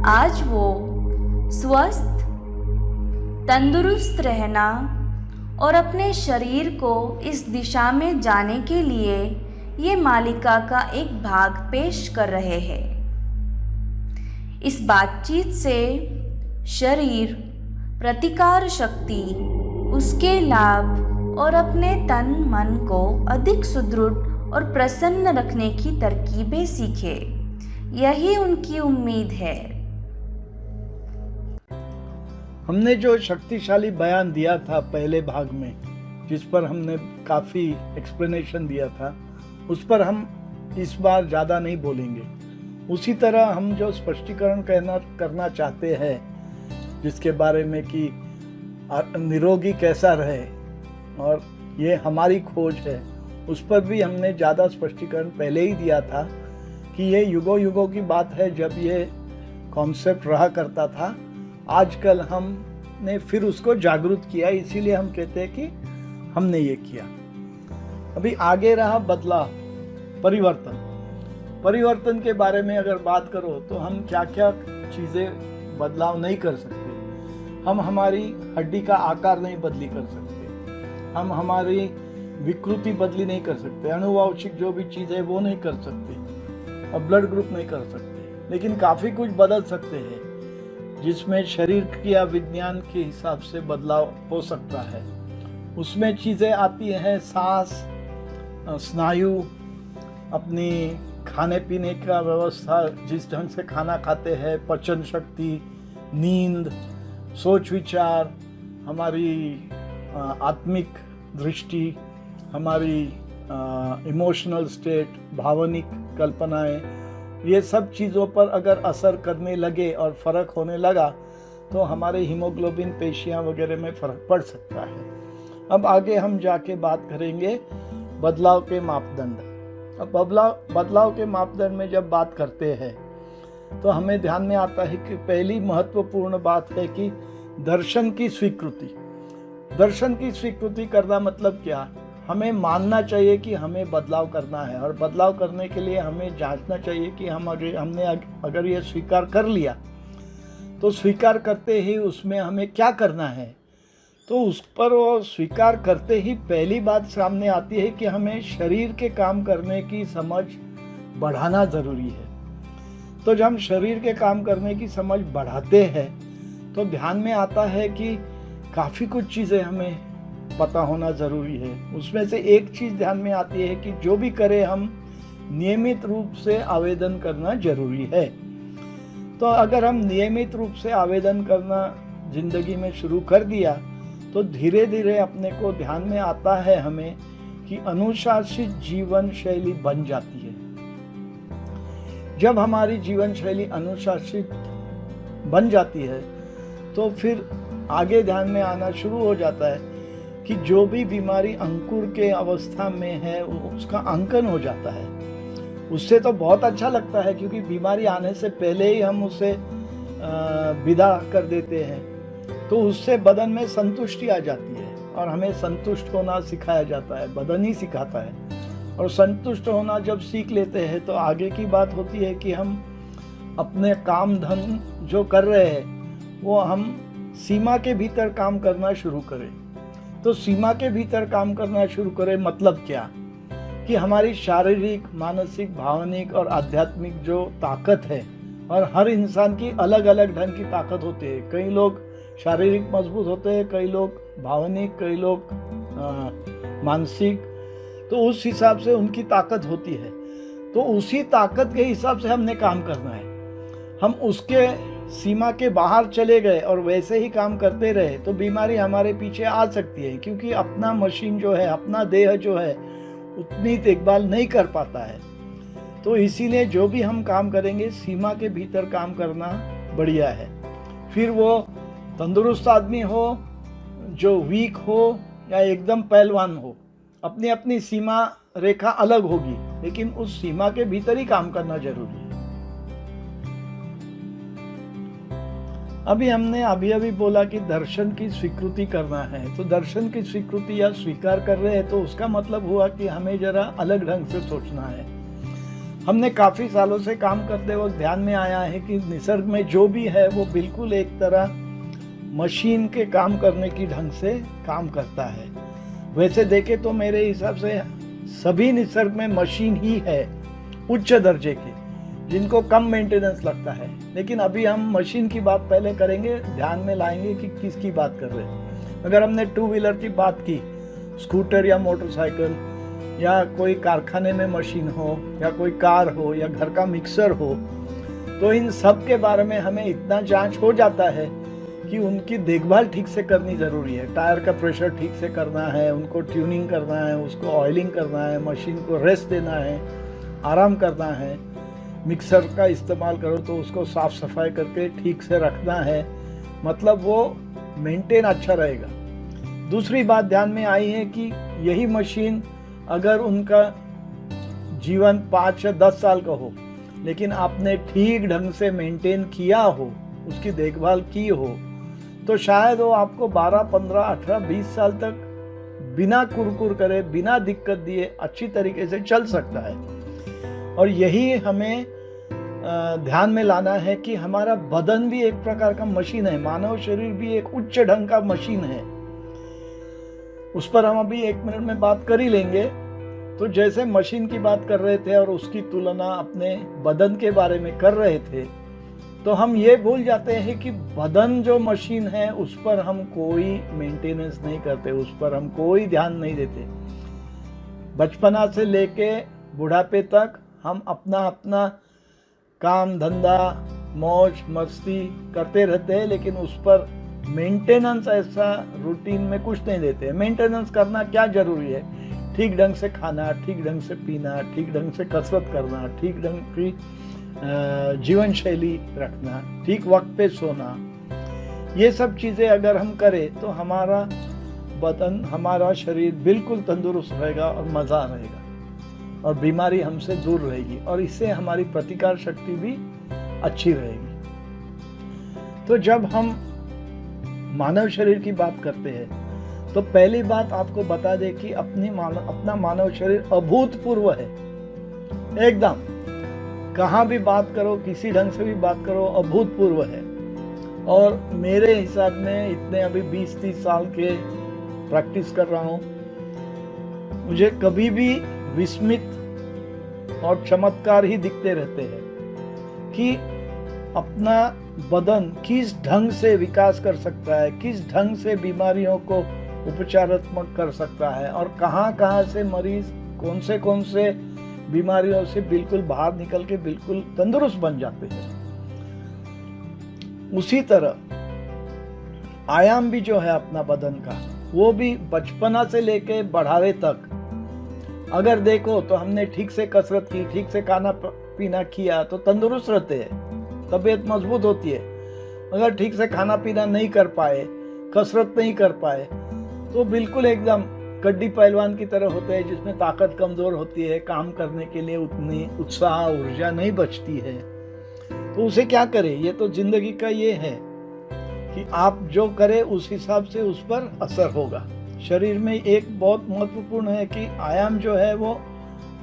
आज वो स्वस्थ, तंदुरुस्त रहना और अपने शरीर को इस दिशा में जाने के लिए ये मालिका का एक भाग पेश कर रहे हैं। इस बातचीत से शरीर, प्रतिकार शक्ति, उसके लाभ और अपने तन मन को अधिक सुदृढ़ और प्रसन्न रखने की तरकीबें सीखे। यही उनकी उम्मीद है। हमने जो शक्तिशाली बयान दिया था पहले भाग में, जिस पर हमने काफ़ी एक्सप्लेनेशन दिया था, उस पर हम इस बार ज़्यादा नहीं बोलेंगे। उसी तरह हम जो स्पष्टीकरण करना चाहते हैं, जिसके बारे में कि निरोगी कैसा रहे और ये हमारी खोज है, उस पर भी हमने ज़्यादा स्पष्टीकरण पहले ही दिया था कि ये युगों युगों की बात है जब ये कॉन्सेप्ट रहा करता था। आजकल हमने फिर उसको जागरूक किया, इसीलिए हम कहते हैं कि हमने ये किया। अभी आगे रहा बदलाव, परिवर्तन के बारे में अगर बात करो तो हम क्या क्या चीज़ें बदलाव नहीं कर सकते। हम हमारी हड्डी का आकार नहीं बदली कर सकते, हम हमारी विकृति बदली नहीं कर सकते, अनुवांशिक जो भी चीज़ है वो नहीं कर सकते, और ब्लड ग्रुप नहीं कर सकते, लेकिन काफ़ी कुछ बदल सकते हैं जिसमें शरीर क्रिया विज्ञान के हिसाब से बदलाव हो सकता है। उसमें चीज़ें आती हैं सांस, स्नायु, अपनी खाने पीने का व्यवस्था, जिस ढंग से खाना खाते हैं, पाचन शक्ति, नींद, सोच विचार, हमारी आत्मिक दृष्टि, हमारी इमोशनल स्टेट, भावनिक कल्पनाएं, ये सब चीज़ों पर अगर असर करने लगे और फ़र्क होने लगा तो हमारे हीमोग्लोबिन, पेशियां वगैरह में फ़र्क पड़ सकता है। अब आगे हम जाके बात करेंगे बदलाव के मापदंड। अब बदलाव के मापदंड में जब बात करते हैं तो हमें ध्यान में आता है कि पहली महत्वपूर्ण बात है कि दर्शन की स्वीकृति करना मतलब क्या? हमें मानना चाहिए कि हमें बदलाव करना है, और बदलाव करने के लिए हमें जांचना चाहिए कि हमने अगर ये स्वीकार कर लिया तो स्वीकार करते ही उसमें हमें क्या करना है। तो उस पर वो स्वीकार करते ही पहली बात सामने आती है कि हमें शरीर के काम करने की समझ बढ़ाना ज़रूरी है। तो जब हम शरीर के काम करने की समझ बढ़ाते हैं तो ध्यान में आता है कि काफ़ी कुछ चीज़ें हमें पता होना ज़रूरी है। उसमें से एक चीज़ ध्यान में आती है कि जो भी करें हम नियमित रूप से आवेदन करना जरूरी है। तो अगर हम नियमित रूप से आवेदन करना जिंदगी में शुरू कर दिया तो धीरे धीरे अपने को ध्यान में आता है हमें कि अनुशासित जीवन शैली बन जाती है। जब हमारी जीवन शैली अनुशासित बन जाती है तो फिर आगे ध्यान में आना शुरू हो जाता है कि जो भी बीमारी अंकुर के अवस्था में है उसका अंकन हो जाता है। उससे तो बहुत अच्छा लगता है क्योंकि बीमारी आने से पहले ही हम उसे विदा कर देते हैं, तो उससे बदन में संतुष्टि आ जाती है और हमें संतुष्ट होना सिखाया जाता है, बदन ही सिखाता है। और संतुष्ट होना जब सीख लेते हैं तो आगे की बात होती है कि हम अपने काम धन जो कर रहे हैं वो हम सीमा के भीतर काम करना शुरू करें। तो सीमा के भीतर काम करना शुरू करें मतलब क्या? कि हमारी शारीरिक, मानसिक, भावनिक और आध्यात्मिक जो ताकत है, और हर इंसान की अलग अलग ढंग की ताकत होती है। कई लोग शारीरिक मजबूत होते हैं, कई लोग भावनिक, कई लोग मानसिक, तो उस हिसाब से उनकी ताकत होती है। तो उसी ताकत के हिसाब से हमने काम करना है। हम उसके सीमा के बाहर चले गए और वैसे ही काम करते रहे तो बीमारी हमारे पीछे आ सकती है, क्योंकि अपना मशीन जो है, अपना देह जो है, उतनी देखभाल नहीं कर पाता है। तो इसीलिए जो भी हम काम करेंगे सीमा के भीतर काम करना बढ़िया है। फिर वो तंदुरुस्त आदमी हो, जो वीक हो या एकदम पहलवान हो, अपनी अपनी सीमा रेखा अलग होगी, लेकिन उस सीमा के भीतर ही काम करना जरूरी है। अभी हमने अभी बोला कि दर्शन की स्वीकृति करना है। तो दर्शन की स्वीकृति या स्वीकार कर रहे हैं तो उसका मतलब हुआ कि हमें जरा अलग ढंग से सोचना है। हमने काफ़ी सालों से काम करते वक्त ध्यान में आया है कि निसर्ग में जो भी है वो बिल्कुल एक तरह मशीन के काम करने की ढंग से काम करता है। वैसे देखे तो मेरे हिसाब से सभी निसर्ग में मशीन ही है उच्च दर्जे की, जिनको कम मेंटेनेंस लगता है। लेकिन अभी हम मशीन की बात पहले करेंगे, ध्यान में लाएंगे कि किसकी बात कर रहे हैं। अगर हमने टू व्हीलर की बात की, स्कूटर या मोटरसाइकिल या कोई कारखाने में मशीन हो या कोई कार हो या घर का मिक्सर हो, तो इन सब के बारे में हमें इतना जांच हो जाता है कि उनकी देखभाल ठीक से करनी ज़रूरी है। टायर का प्रेशर ठीक से करना है, उनको ट्यूनिंग करना है, उसको ऑयलिंग करना है, मशीन को रेस्ट देना है, आराम करना है। मिक्सर का इस्तेमाल करो तो उसको साफ़ सफाई करके ठीक से रखना है, मतलब वो मेंटेन अच्छा रहेगा। दूसरी बात ध्यान में आई है कि यही मशीन अगर उनका जीवन 5 या 10 साल का हो, लेकिन आपने ठीक ढंग से मेंटेन किया हो, उसकी देखभाल की हो, तो शायद वो आपको 12, 15, 18, 20 साल तक बिना कुरकुर करे, बिना दिक्कत दिए अच्छी तरीके से चल सकता है। और यही हमें ध्यान में लाना है कि हमारा बदन भी एक प्रकार का मशीन है, मानव शरीर भी एक उच्च ढंग का मशीन है। उस पर हम अभी 1 मिनट में बात कर ही लेंगे। तो जैसे मशीन की बात कर रहे थे और उसकी तुलना अपने बदन के बारे में कर रहे थे, तो हम ये भूल जाते हैं कि बदन जो मशीन है उस पर हम कोई मेंटेनेंस नहीं करते, उस पर हम कोई ध्यान नहीं देते। बचपना से लेके बुढ़ापे तक हम अपना अपना काम धंधा मौज मस्ती करते रहते हैं, लेकिन उस पर मेंटेनेंस ऐसा रूटीन में कुछ नहीं देते। मेंटेनेंस करना क्या जरूरी है? ठीक ढंग से खाना, ठीक ढंग से पीना, ठीक ढंग से कसरत करना, ठीक ढंग की जीवन शैली रखना, ठीक वक्त पे सोना, ये सब चीज़ें अगर हम करें तो हमारा बदन, हमारा शरीर बिल्कुल तंदुरुस्त रहेगा और मज़ा रहेगा और बीमारी हमसे दूर रहेगी और इससे हमारी प्रतिकार शक्ति भी अच्छी रहेगी। तो जब हम मानव शरीर की बात करते हैं तो पहली बात आपको बता दें कि अपना मानव शरीर अभूतपूर्व है एकदम। कहाँ भी बात करो, किसी ढंग से भी बात करो, अभूतपूर्व है। और मेरे हिसाब में इतने अभी 20-30 साल के प्रैक्टिस कर रहा हूँ, मुझे कभी भी विस्मित और चमत्कार ही दिखते रहते हैं कि अपना बदन किस ढंग से विकास कर सकता है, किस ढंग से बीमारियों को उपचारात्मक कर सकता है और कहाँ कहाँ से मरीज कौन से बीमारियों से बिल्कुल बाहर निकल के बिल्कुल तंदुरुस्त बन जाते हैं। उसी तरह आयाम भी जो है अपना बदन का, वो भी बचपना से लेके बढ़ावे तक अगर देखो तो हमने ठीक से कसरत की, ठीक से खाना पीना किया तो तंदुरुस्त रहते हैं, तबीयत मजबूत होती है। अगर ठीक से खाना पीना नहीं कर पाए, कसरत नहीं कर पाए, तो बिल्कुल एकदम कड्डी पहलवान की तरह होते हैं जिसमें ताकत कमज़ोर होती है, काम करने के लिए उतनी उत्साह ऊर्जा नहीं बचती है। तो उसे क्या करें? ये तो जिंदगी का ये है कि आप जो करें उस हिसाब से उस पर असर होगा। शरीर में एक बहुत महत्वपूर्ण है कि आयाम जो है वो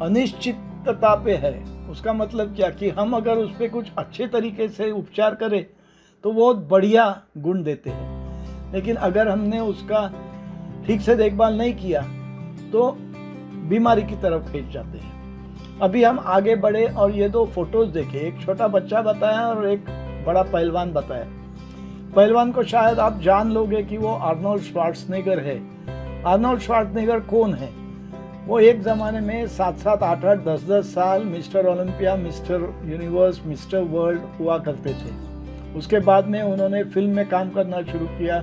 अनिश्चितता पे है। उसका मतलब क्या कि हम अगर उस पर कुछ अच्छे तरीके से उपचार करें तो वो बढ़िया गुण देते हैं, लेकिन अगर हमने उसका ठीक से देखभाल नहीं किया तो बीमारी की तरफ खींच जाते हैं। अभी हम आगे बढ़े और ये 2 फोटोज देखे, एक छोटा बच्चा बताया और एक बड़ा पहलवान बताया। पहलवान को शायद आप जान लोगे कि वो आर्नोल्ड श्वार्ज़नेगर है। आर्नोल्ड श्वार्ज़नेगर कौन है? वो एक ज़माने में 7-7, 8-8, 10-10 साल mister Olympia, mister universe, mister world हुआ करते थे। उसके बाद में उन्होंने फिल्म में काम करना शुरू किया।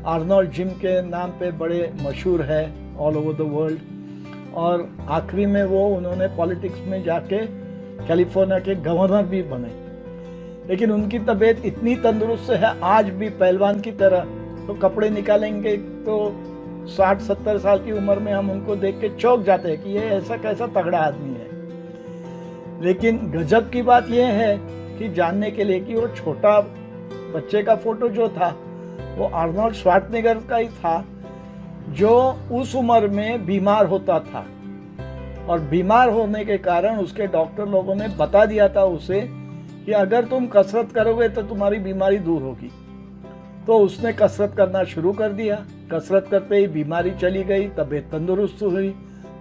आर्नोल्ड जिम के नाम पे बड़े मशहूर है ऑल ओवर द वर्ल्ड। और आखिरी में वो उन्होंने पॉलिटिक्स में जाके कैलिफोर्निया के गवर्नर भी बने। लेकिन उनकी तबीयत इतनी तंदुरुस्त है आज भी पहलवान की तरह, तो कपड़े निकालेंगे तो 60-70 साल की उम्र में हम उनको देख के चौंक जाते हैं कि ये ऐसा कैसा तगड़ा आदमी है। लेकिन गजब की बात यह है कि जानने के लिए कि वो छोटा बच्चे का फोटो जो था वो आर्नोल्ड श्वार्ज़नेगर का ही था जो उस उम्र में बीमार होता था। और बीमार होने के कारण उसके डॉक्टर लोगों ने बता दिया था उसे कि अगर तुम कसरत करोगे तो तुम्हारी बीमारी दूर होगी। तो उसने कसरत करना शुरू कर दिया। कसरत करते ही बीमारी चली गई, तबीयत तंदुरुस्त हुई।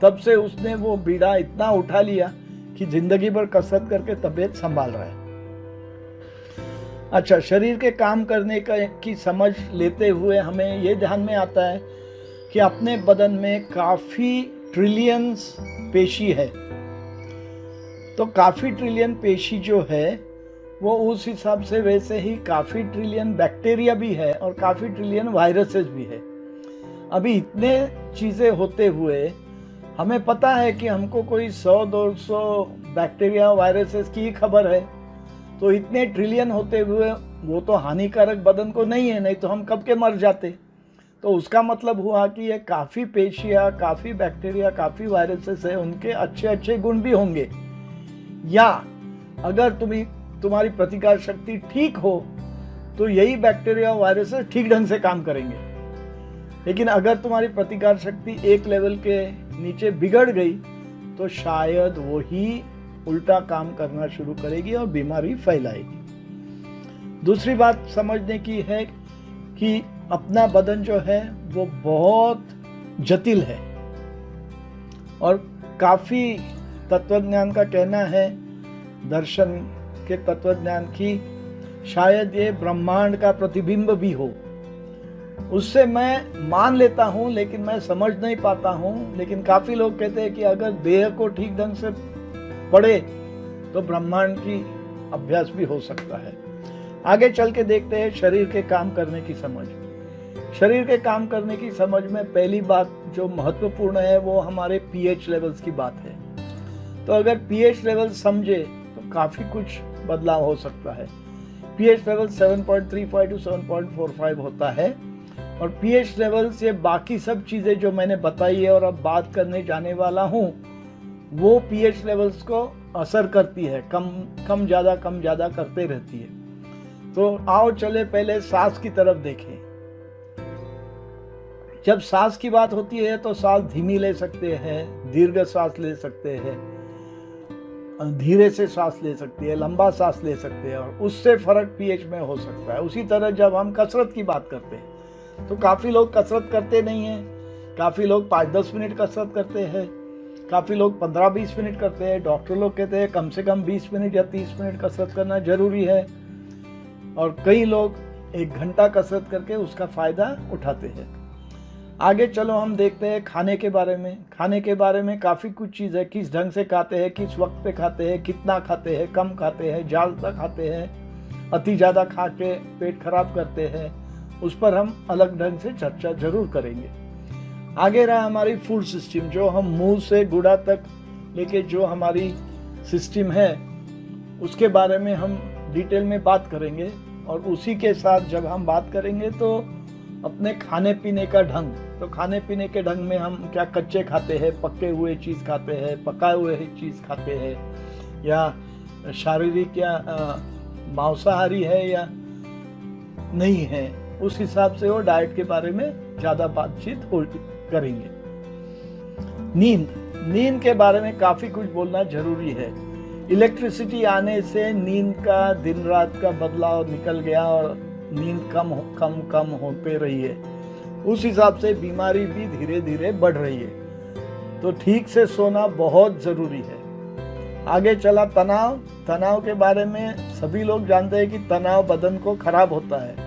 तब से उसने वो बीड़ा इतना उठा लिया कि जिंदगी भर कसरत करके तबीयत संभाल रहा है। अच्छा, शरीर के काम करने की समझ लेते हुए हमें ये ध्यान में आता है कि अपने बदन में काफ़ी ट्रिलियंस पेशी है। तो काफ़ी ट्रिलियन पेशी जो है वो उस हिसाब से वैसे ही काफ़ी ट्रिलियन बैक्टीरिया भी है और काफ़ी ट्रिलियन वायरसेस भी है। अभी इतने चीज़ें होते हुए हमें पता है कि हमको कोई 100-200 बैक्टीरिया वायरसेस की खबर है। तो इतने ट्रिलियन होते हुए वो तो हानिकारक बदन को नहीं है, नहीं तो हम कब के मर जाते। तो उसका मतलब हुआ कि ये काफ़ी पेशियाँ, काफ़ी बैक्टीरिया, काफ़ी वायरसेस है, उनके अच्छे अच्छे गुण भी होंगे। या अगर तुम्हारी प्रतिकार शक्ति ठीक हो तो यही बैक्टीरिया वायरसेस ठीक ढंग से काम करेंगे। लेकिन अगर तुम्हारी प्रतिकार शक्ति एक लेवल के नीचे बिगड़ गई तो शायद वो ही उल्टा काम करना शुरू करेगी और बीमारी फैलाएगी। दूसरी बात समझने की है कि अपना बदन जो है वो बहुत जटिल है और काफ़ी तत्वज्ञान का कहना है, दर्शन के तत्वज्ञान की, शायद ये ब्रह्मांड का प्रतिबिंब भी हो। उससे मैं मान लेता हूँ लेकिन मैं समझ नहीं पाता हूँ। लेकिन काफ़ी लोग कहते हैं कि अगर देह को ठीक ढंग से पढ़े तो ब्रह्मांड की अभ्यास भी हो सकता है। आगे चल के देखते हैं शरीर के काम करने की समझ। शरीर के काम करने की समझ में पहली बात जो महत्वपूर्ण है वो हमारे पीएच लेवल्स की बात है। तो अगर पीएच लेवल समझे तो काफ़ी कुछ बदलाव हो सकता है। पीएच लेवल 7.35 to 7.45 होता है और पीएच लेवल से बाकी सब चीज़ें जो मैंने बताई है और अब बात करने जाने वाला हूँ वो पीएच लेवल्स को असर करती है, कम ज़्यादा करते रहती है। तो आओ चले पहले सांस की तरफ देखें। जब सांस की बात होती है तो सांस धीमी ले सकते हैं, दीर्घ सांस ले सकते हैं, धीरे से सांस ले सकती है, लंबा सांस ले सकते हैं और उससे फर्क पीएच में हो सकता है। उसी तरह जब हम कसरत की बात करते हैं तो काफ़ी लोग कसरत करते नहीं हैं। काफ़ी लोग 5-10 मिनट कसरत करते हैं, काफ़ी लोग 15-20 मिनट करते हैं। डॉक्टर लोग कहते हैं कम से कम 20 मिनट या 30 मिनट कसरत करना जरूरी है और कई लोग 1 घंटा कसरत करके उसका फ़ायदा उठाते हैं। आगे चलो हम देखते हैं खाने के बारे में। खाने के बारे में काफ़ी कुछ चीज़ है, किस ढंग से खाते हैं, किस वक्त पे खाते हैं, कितना खाते हैं, कम खाते हैं, ज़्यादा खाते हैं, अति ज़्यादा खा के पेट खराब करते हैं, उस पर हम अलग ढंग से चर्चा जरूर करेंगे। आगे रहा हमारी फूड सिस्टम, जो हम मुंह से गुड़ा तक लेके जो हमारी सिस्टम है उसके बारे में हम डिटेल में बात करेंगे। और उसी के साथ जब हम बात करेंगे तो अपने खाने पीने का ढंग, तो खाने पीने के ढंग में हम क्या कच्चे खाते हैं, पके हुए चीज़ खाते हैं, पकाए हुए चीज़ खाते हैं, या शारीरिक या मांसाहारी है या नहीं है, उस हिसाब से वो डाइट के बारे में ज़्यादा बातचीत करेंगे। नींद के बारे में काफ़ी कुछ बोलना जरूरी है। इलेक्ट्रिसिटी आने से नींद का दिन रात का बदलाव निकल गया और नींद कम होते रही है। उस हिसाब से बीमारी भी धीरे धीरे बढ़ रही है। तो ठीक से सोना बहुत ज़रूरी है। आगे चला तनाव के बारे में सभी लोग जानते हैं कि तनाव बदन को खराब होता है।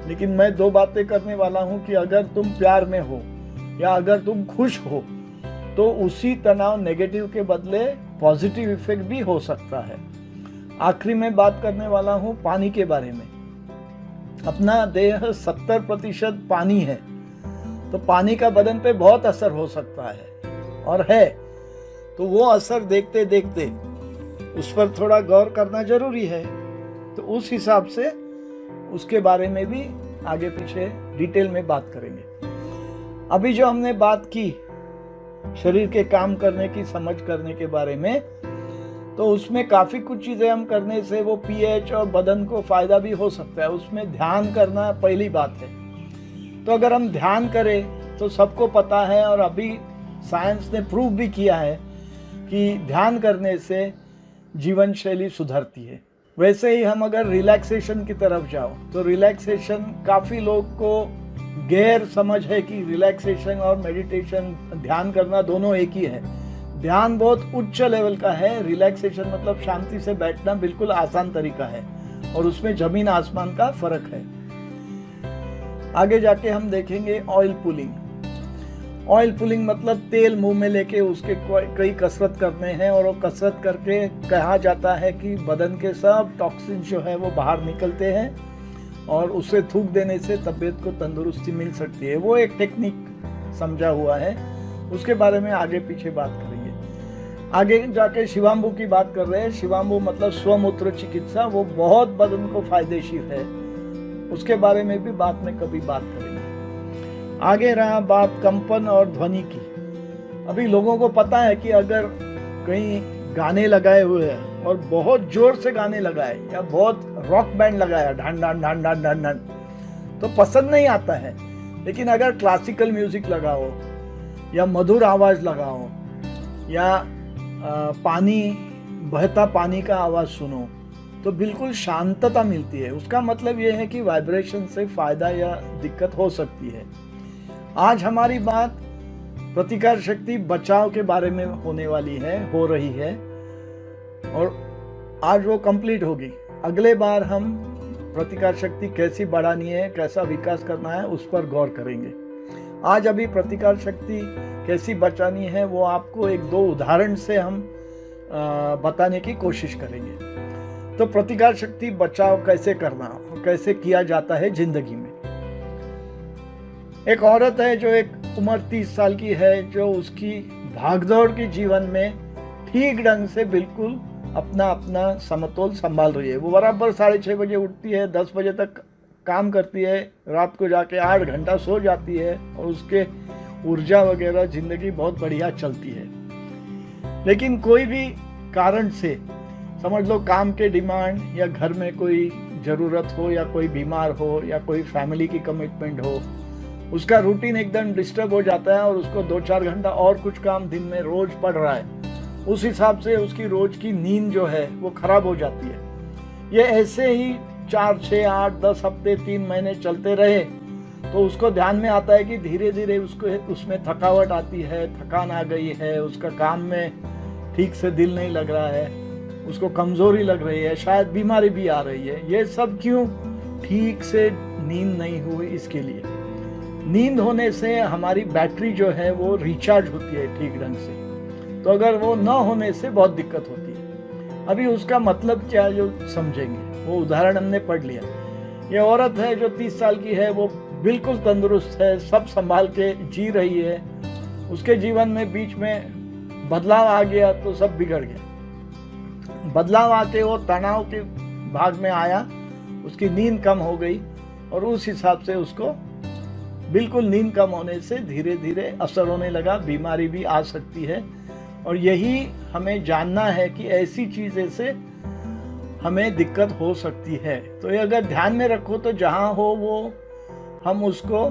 लेकिन मैं 2 बातें करने वाला हूँ कि अगर तुम प्यार में हो या अगर तुम खुश हो तो उसी तनाव नेगेटिव के बदले पॉजिटिव इफेक्ट भी हो सकता है। आखिरी में बात करने वाला हूँ पानी के बारे में। अपना देह 70% पानी है, तो पानी का बदन पे बहुत असर हो सकता है और है। तो वो असर देखते देखते उस पर थोड़ा गौर करना जरूरी है। तो उस हिसाब से उसके बारे में भी आगे पीछे डिटेल में बात करेंगे। अभी जो हमने बात की शरीर के काम करने की समझ करने के बारे में, तो उसमें काफ़ी कुछ चीज़ें हम करने से वो पीएच और बदन को फ़ायदा भी हो सकता है। उसमें ध्यान करना पहली बात है। तो अगर हम ध्यान करें तो सबको पता है और अभी साइंस ने प्रूव भी किया है कि ध्यान करने से जीवन शैली सुधरती है। वैसे ही हम अगर रिलैक्सेशन की तरफ जाओ तो रिलैक्सेशन काफ़ी लोग को गैर समझ है कि रिलैक्सेशन और मेडिटेशन, ध्यान करना दोनों एक ही है। ध्यान बहुत उच्च लेवल का है, रिलैक्सेशन मतलब शांति से बैठना बिल्कुल आसान तरीका है और उसमें जमीन आसमान का फर्क है। आगे जाके हम देखेंगे ऑयल पुलिंग। ऑयल पुलिंग मतलब तेल मुंह में लेके उसके कई कसरत करने हैं और वो कसरत करके कहा जाता है कि बदन के सब टॉक्सिन जो है वो बाहर निकलते हैं और उसे थूक देने से तबीयत को तंदुरुस्ती मिल सकती है। वो एक टेक्निक समझा हुआ है, उसके बारे में आगे पीछे बात करेंगे। आगे जाके शिवाम्बु की बात कर रहे हैं। शिवाम्बु मतलब स्वमूत्र चिकित्सा, वो बहुत बदन को फायदेशीर है, उसके बारे में भी बाद में कभी बात करेंगे। आगे रहा बात कंपन और ध्वनि की। अभी लोगों को पता है कि अगर कहीं गाने लगाए हुए हैं और बहुत जोर से गाने लगाए या बहुत रॉक बैंड लगाया ढान ढान ढान ढान ढान ढान, तो पसंद नहीं आता है। लेकिन अगर क्लासिकल म्यूजिक लगाओ या मधुर आवाज लगाओ या पानी, बहता पानी का आवाज सुनो तो बिल्कुल शांतता मिलती है। उसका मतलब ये है कि वाइब्रेशन से फायदा या दिक्कत हो सकती है। आज हमारी बात प्रतिकार शक्ति बचाव के बारे में होने वाली है, हो रही है और आज वो कंप्लीट होगी। अगले बार हम प्रतिकार शक्ति कैसी बढ़ानी है, कैसा विकास करना है, उस पर गौर करेंगे। आज अभी प्रतिकार शक्ति कैसी बचानी है वो आपको एक दो उदाहरण से हम बताने की कोशिश करेंगे। तो प्रतिकार शक्ति बचाव कैसे करना और कैसे किया जाता है जिंदगी में। एक औरत है जो एक उम्र 30 साल की है, जो उसकी भागदौड़ के जीवन में ठीक ढंग से बिल्कुल अपना समतोल संभाल रही है। वो बराबर 6:30 बजे उठती है, 10 बजे तक काम करती है, रात को जाके 8 घंटा सो जाती है और उसके ऊर्जा वगैरह जिंदगी बहुत बढ़िया चलती है। लेकिन कोई भी कारण से, समझ लो काम के डिमांड या घर में कोई ज़रूरत हो या कोई बीमार हो या कोई फैमिली की कमिटमेंट हो, उसका रूटीन एकदम डिस्टर्ब हो जाता है और उसको 2-4 घंटा और कुछ काम दिन में रोज पड़ रहा है। उस हिसाब से उसकी रोज की नींद जो है वो खराब हो जाती है। ये ऐसे ही 4, 6, 8, 10 हफ्ते, 3 महीने चलते रहे तो उसको ध्यान में आता है कि धीरे धीरे उसमें थकावट आती है, थकान आ गई है, उसका काम में ठीक से दिल नहीं लग रहा है, उसको कमजोरी लग रही है, शायद बीमारी भी आ रही है। ये सब क्यों? ठीक से नींद नहीं हुई। इसके लिए नींद होने से हमारी बैटरी जो है वो रिचार्ज होती है ठीक ढंग से, तो अगर वो न होने से बहुत दिक्कत होती है। अभी उसका मतलब क्या जो समझेंगे, वो उदाहरण हमने पढ़ लिया। ये औरत है जो 30 साल की है, वो बिल्कुल तंदुरुस्त है, सब संभाल के जी रही है। उसके जीवन में बीच में बदलाव आ गया तो सब बिगड़ गया। बदलाव आके वो तनाव के भाग में आया, उसकी नींद कम हो गई और उस हिसाब से उसको बिल्कुल नींद कम होने से धीरे धीरे असर होने लगा, बीमारी भी आ सकती है। और यही हमें जानना है कि ऐसी चीज़ें से हमें दिक्कत हो सकती है। तो ये अगर ध्यान में रखो तो जहाँ हो वो हम उसको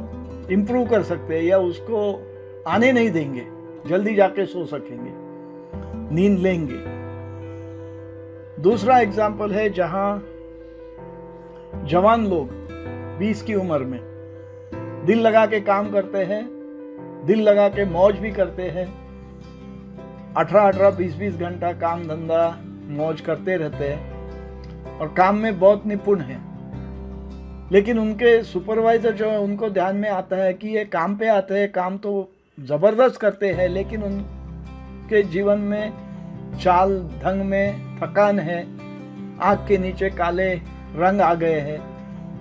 इम्प्रूव कर सकते हैं या उसको आने नहीं देंगे, जल्दी जाके सो सकेंगे, नींद लेंगे। दूसरा एग्जाम्पल है जहाँ जवान लोग 20 की उम्र में दिल लगा के काम करते हैं, दिल लगा के मौज भी करते हैं, 18-18, 20-20 घंटा काम धंधा मौज करते रहते हैं और काम में बहुत निपुण हैं। लेकिन उनके सुपरवाइजर जो है उनको ध्यान में आता है कि ये काम पे आते हैं, काम तो ज़बरदस्त करते हैं, लेकिन उनके जीवन में चाल ढंग में थकान है, आँख के नीचे काले रंग आ गए हैं।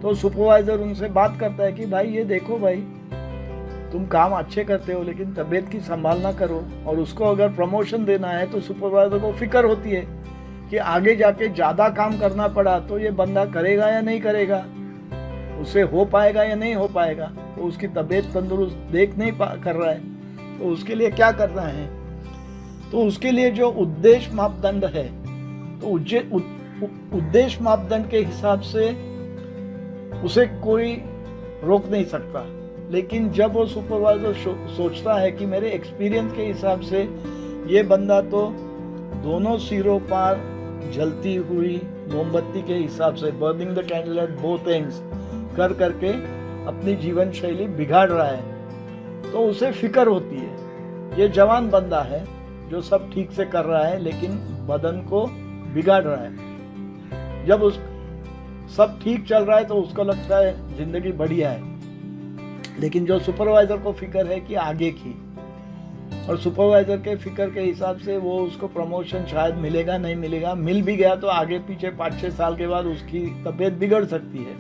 तो सुपरवाइजर उनसे बात करता है कि भाई ये देखो भाई, तुम काम अच्छे करते हो लेकिन तबीयत की संभालना करो। और उसको अगर प्रमोशन देना है तो सुपरवाइजर को फिक्र होती है कि आगे जाके ज़्यादा काम करना पड़ा तो ये बंदा करेगा या नहीं करेगा, उसे हो पाएगा या नहीं हो पाएगा, तो उसकी तबीयत तंदुरुस्त देख नहीं कर रहा है, तो उसके लिए क्या करना है। तो उसके लिए जो उद्देश्य मापदंड है, तो उद्देश्य मापदंड के हिसाब से उसे कोई रोक नहीं सकता। लेकिन जब वो सुपरवाइजर सोचता है कि मेरे एक्सपीरियंस के हिसाब से ये बंदा तो दोनों सिरों पर जलती हुई मोमबत्ती के हिसाब से burning the candle at both ends कर करके अपनी जीवन शैली बिगाड़ रहा है, तो उसे फिक्र होती है। ये जवान बंदा है जो सब ठीक से कर रहा है लेकिन बदन को बिगाड़ रहा है। जब उस सब ठीक चल रहा है तो उसको लगता है जिंदगी बढ़िया है, लेकिन जो सुपरवाइजर को फिक्र है कि आगे की, और सुपरवाइजर के फिक्र के हिसाब से वो उसको प्रमोशन शायद मिलेगा नहीं मिलेगा, मिल भी गया तो आगे पीछे 5-6 साल के बाद उसकी तबीयत बिगड़ सकती है।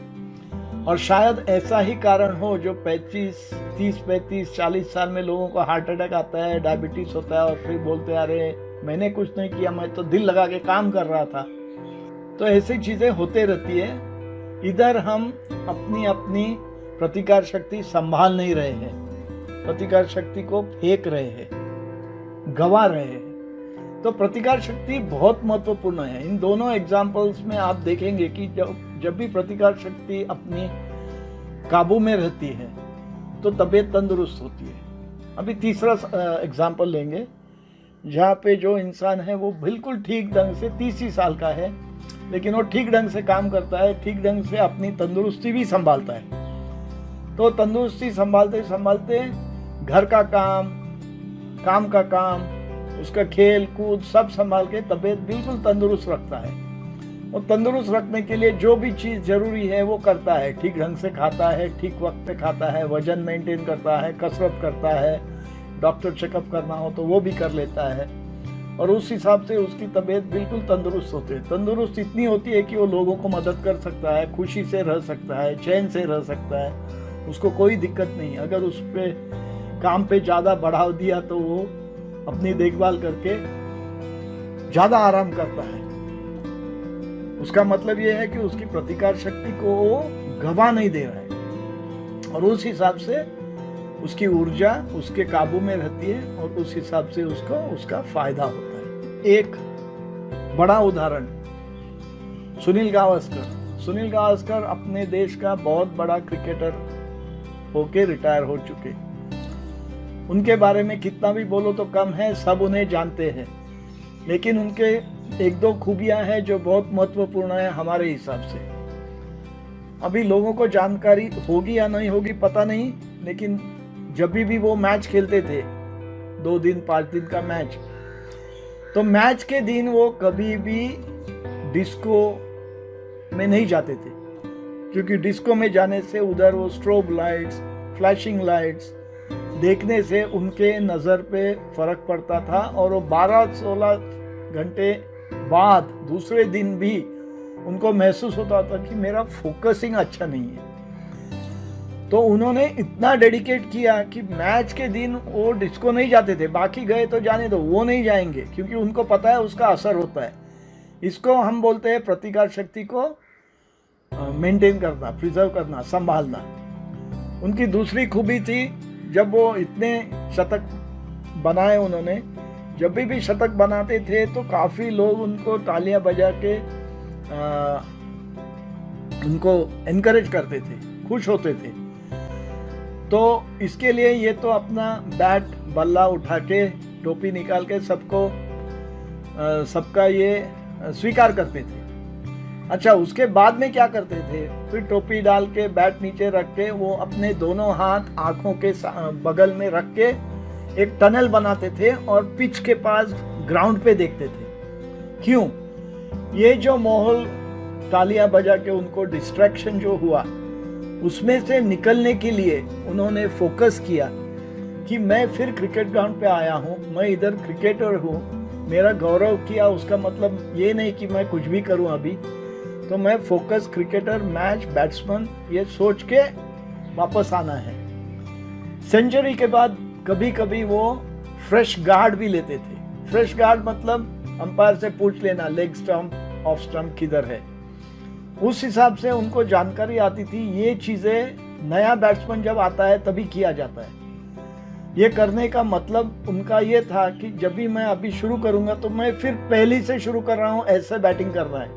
और शायद ऐसा ही कारण हो जो 30-35-40 साल में लोगों को हार्ट अटैक आता है, डायबिटीज होता है और फिर बोलते हैं अरे मैंने कुछ नहीं किया, मैं तो दिल लगा के काम कर रहा था। तो ऐसी चीज़ें होते रहती है। इधर हम अपनी अपनी प्रतिकार शक्ति संभाल नहीं रहे हैं, प्रतिकार शक्ति को फेंक रहे हैं, गवा रहे हैं। तो प्रतिकार शक्ति बहुत महत्वपूर्ण है। इन दोनों एग्जाम्पल्स में आप देखेंगे कि जब भी प्रतिकार शक्ति अपनी काबू में रहती है तो तबीयत तंदुरुस्त होती है। अभी तीसरा एग्जाम्पल लेंगे, जहाँ पे जो इंसान है वो बिल्कुल ठीक ढंग से 30 ही साल का है, लेकिन वो ठीक ढंग से काम करता है, ठीक ढंग से अपनी तंदुरुस्ती भी संभालता है। तो तंदुरुस्ती संभालते संभालते घर का काम का काम, उसका खेल कूद सब संभाल के तबीयत बिल्कुल तंदुरुस्त रखता है। और तंदुरुस्त रखने के लिए जो भी चीज़ जरूरी है वो करता है, ठीक ढंग से खाता है, ठीक वक्त पे खाता है, वजन मेंटेन करता है, कसरत करता है, डॉक्टर चेकअप करना हो तो वो भी कर लेता है, और उस हिसाब से उसकी तबीयत बिल्कुल तंदुरुस्त होती है। तंदुरुस्त इतनी होती है कि वो लोगों को मदद कर सकता है, खुशी से रह सकता है, चैन से रह सकता है, उसको कोई दिक्कत नहीं। अगर उस पर काम पे ज़्यादा बढ़ाव दिया तो वो अपनी देखभाल करके ज़्यादा आराम करता है। उसका मतलब ये है कि उसकी प्रतिकार शक्ति को वो गवा नहीं दे रहा है, और उस हिसाब से उसकी ऊर्जा उसके काबू में रहती है, और उस हिसाब से उसको उसका फायदा होता है। एक बड़ा उदाहरण सुनील गावस्कर। सुनील गावस्कर अपने देश का बहुत बड़ा क्रिकेटर होके रिटायर हो चुके। उनके बारे में कितना भी बोलो तो कम है, सब उन्हें जानते हैं, लेकिन उनके एक दो खूबियां हैं जो बहुत महत्वपूर्ण है हमारे हिसाब से। अभी लोगों को जानकारी होगी या नहीं होगी पता नहीं, लेकिन जब भी वो मैच खेलते थे, 2 दिन 5 दिन का मैच, तो मैच के दिन वो कभी भी डिस्को में नहीं जाते थे, क्योंकि डिस्को में जाने से उधर वो स्ट्रोब लाइट्स, फ्लैशिंग लाइट्स देखने से उनके नज़र पे फर्क पड़ता था, और वो 12-16 घंटे बाद दूसरे दिन भी उनको महसूस होता था कि मेरा फोकसिंग अच्छा नहीं है। तो उन्होंने इतना डेडिकेट किया कि मैच के दिन वो डिस्को नहीं जाते थे, बाकी गए तो जाने दो, वो नहीं जाएंगे, क्योंकि उनको पता है उसका असर होता है। इसको हम बोलते हैं प्रतिकार शक्ति को मेंटेन करना, प्रिजर्व करना, संभालना। उनकी दूसरी खूबी थी, जब वो इतने शतक बनाए उन्होंने, जब भी शतक बनाते थे तो काफ़ी लोग उनको तालियां बजा के उनको एनकरेज करते थे, खुश होते थे। तो इसके लिए ये तो अपना बैट बल्ला उठा के, टोपी निकाल के सबका ये स्वीकार करते थे। अच्छा, उसके बाद में क्या करते थे, फिर टोपी डाल के बैट नीचे रख के वो अपने दोनों हाथ आंखों के बगल में रख के एक टनल बनाते थे और पिच के पास ग्राउंड पे देखते थे। क्यों? ये जो माहौल तालियां बजा के उनको डिस्ट्रैक्शन जो हुआ, उसमें से निकलने के लिए उन्होंने फोकस किया कि मैं फिर क्रिकेट ग्राउंड पे आया हूँ, मैं इधर क्रिकेटर हूँ, मेरा गौरव किया। उसका मतलब ये नहीं कि मैं कुछ भी करूँ अभी, तो मैं फोकस क्रिकेटर, मैच, बैट्समैन, ये सोच के वापस आना है। सेंचुरी के बाद कभी कभी वो फ्रेश गार्ड भी लेते थे। फ्रेश गार्ड मतलब अंपायर से पूछ लेना लेग स्टंप, ऑफ स्टंप किधर है। उस हिसाब से उनको जानकारी आती थी। ये चीज़ें नया बैट्समैन जब आता है तभी किया जाता है। ये करने का मतलब उनका ये था कि जब भी मैं अभी शुरू करूंगा तो मैं फिर पहली से शुरू कर रहा हूँ, ऐसे बैटिंग करना है।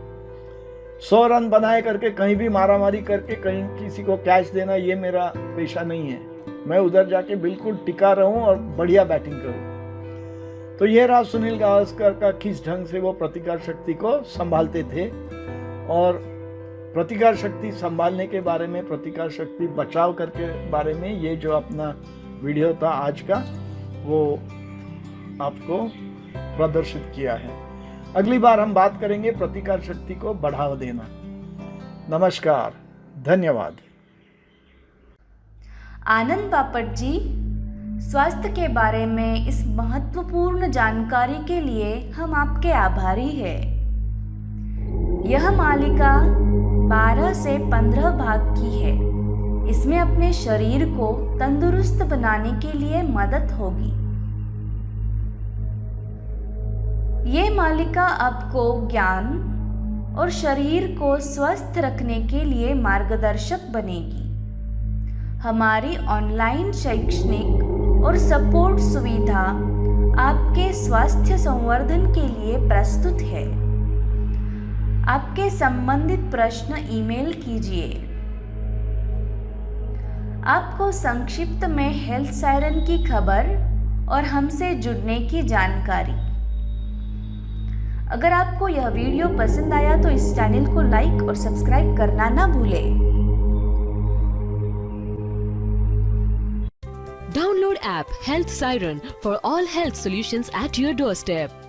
100 रन बनाए करके कहीं भी मारामारी करके कहीं किसी को कैच देना, ये मेरा पेशा नहीं है। मैं उधर जाके बिल्कुल टिका रहूं और बढ़िया बैटिंग करूं। तो ये रहा सुनील गावस्कर का किस ढंग से वो प्रतिकार शक्ति को संभालते थे। और प्रतिकार शक्ति संभालने के बारे में, प्रतिकार शक्ति बचाव करके बारे में ये जो अपना वीडियो था आज का, वो आपको प्रदर्शित किया है। अगली बार हम बात करेंगे प्रतिकार शक्ति को बढ़ावा देना। नमस्कार, धन्यवाद। आनंद बापट जी, स्वास्थ्य के बारे में इस महत्वपूर्ण जानकारी के लिए हम आपके आभारी हैं। यह मालिका 12 से 15 भाग की है। इसमें अपने शरीर को तंदुरुस्त बनाने के लिए मदद होगी। ये मालिका आपको ज्ञान और शरीर को स्वस्थ रखने के लिए मार्गदर्शक बनेगी। हमारी ऑनलाइन शैक्षणिक और सपोर्ट सुविधा आपके स्वास्थ्य संवर्धन के लिए प्रस्तुत है। आपके संबंधित प्रश्न ईमेल कीजिए। आपको संक्षिप्त में हेल्थ सायरन की खबर और हमसे जुड़ने की जानकारी। अगर आपको यह वीडियो पसंद आया तो इस चैनल को लाइक और सब्सक्राइब करना ना भूलें। Download app Health Siren for all health solutions at your doorstep.